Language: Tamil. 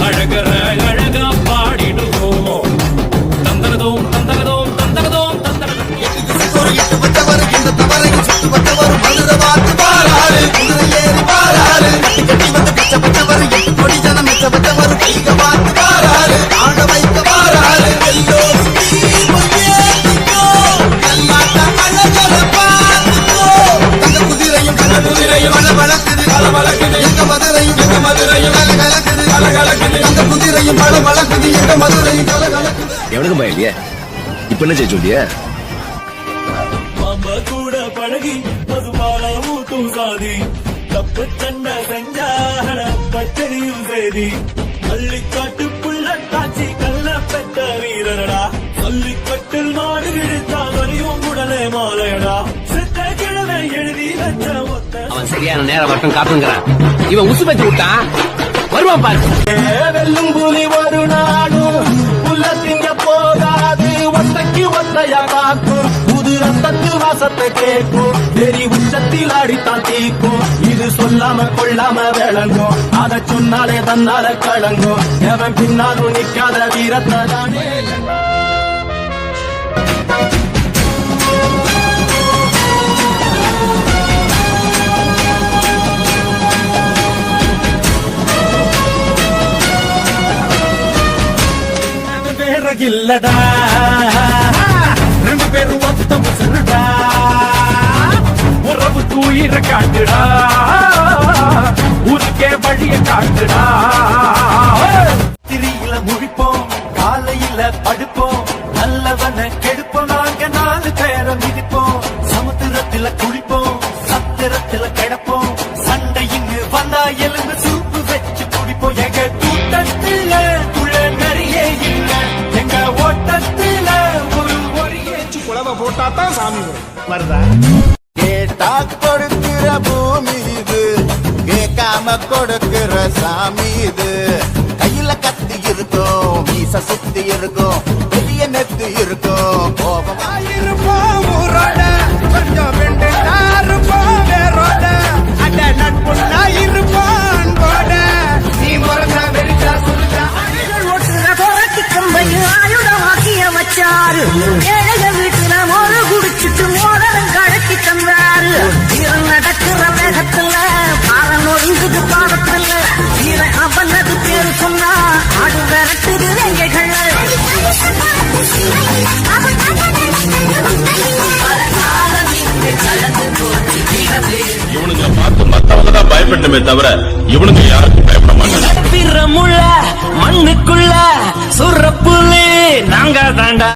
அழகர அழகா பாடிடுவோம். தந்தனதோம் தந்தனதோம் தந்தனதோம் தந்தனதோம். இட்டு வந்தவர் இந்த தவறையும் சுட்டு வந்தவர் மதுரை வாத்து பாராரு குதிரை ஏறி பாராரு கட்டி கட்டி வந்து கச்சப்பட்டவர் எட்டு கோடி ஜனம் மெச்சப்பட்டவர் கைக வாத்து பாராரு ஆட வைக்க பாராரு எல்லோரும் தங்க குதிரையும் பல வழக்குது எங்க மதுரையும் தங்க குதிரையும் பல வழக்குது எங்க மதுரையும் கலகலக்குது. எவனுக்கு பயம் இல்லையா? இப்ப என்ன செய்ய சொல்லியா? மாமா கூட பழகி மதுபால ஊட்டும் சாதி தப்பு சண்டை செஞ்சாட பச்சரியும் செய்தி பள்ளிக்காட்டு புள்ள காட்சி கல்ல பெற்ற வீரனடா பள்ளிக்கட்டில் மாடு விடுத்தா வரியும் உடனே மாலையடா சித்த கிழமை எழுதி வச்ச அவன் சரியான நேரம் மட்டும் காத்துங்கிறான். இவன் உசு பத்தி விட்டான் வருவான் பாரு. வெல்லும் புலி ஒரு நாடும் புல்ல திங்க போகாது ஒத்தைக்கு ஒத்தையா காக்கும் புது ரத்தத்து வாசத்தை கேட்கும் வெறி உச்சத்தில் ஆடித்தான் தீக்கும் இது சொல்லாம கொள்ளாம விளங்கும் அதை சொன்னாலே தன்னால கலங்கும் எவன் பின்னாலும் நிக்காத வீரத்தை தானே இல்லடா ரெண்டு பேரும் ஒத்தம் சொல்லுடா உறவு தூயிர காட்டுடா ஊருக்கே வழிய காட்டுடா திரியில முழிப்போம் காலையில படுப்போம் நல்லவன கெடுப்போம் நாங்க 4 பேரை மிதிப்போம் சமுத்திரத்தில குளிப்போம் சத்திரத்தில கிடப்போம் சண்டை இங்கு வந்தா எலும்பு சூப்பு வச்சு குடிப்போம் எங்க கூட்டத்தில துள்ள நிறைய இல்ல எங்க ஓட்டத்தில ஒரு குழவை போட்டாத்தான் சாமி வருதா. கேட்டா கொடுக்கிற பூமி இது கேட்காம கொடுக்கிற சாமி இது கையில கத்தி இருக்கும் மீச சுத்தி இருக்கும் பெரிய நெத்து இருக்கும் கோபமா இருப்போம் ஊரோட கொஞ்சம் வெண்டு இருப்போம் வேரோட அட நட்புள்ளா இருப்போம் போட நீ முறந்தா வெறிச்சா சொல்லுதா ஆயுதமாக்கிய வச்சாரு ஏழக வீட்டுல மோத குடிச்சிட்டு மோதலும் கழக்கி தந்தாரு வீரன் நடக்கிற வேகத்துல பாரம் ஒழுங்குது பாடத்துல வீரன் அவனது பேரு சொன்னா ஆடு விரட்டுது வேங்கைகள் இவனுங்களை பார்த்து மத்தவங்க தான் பயப்பட்டுமே தவிர இவனுங்க யாருக்கும் பயப்பட மாட்டாங்க. பிறமுள்ள மண்ணுக்குள்ள சுரப்புலே நாங்க தாண்டா.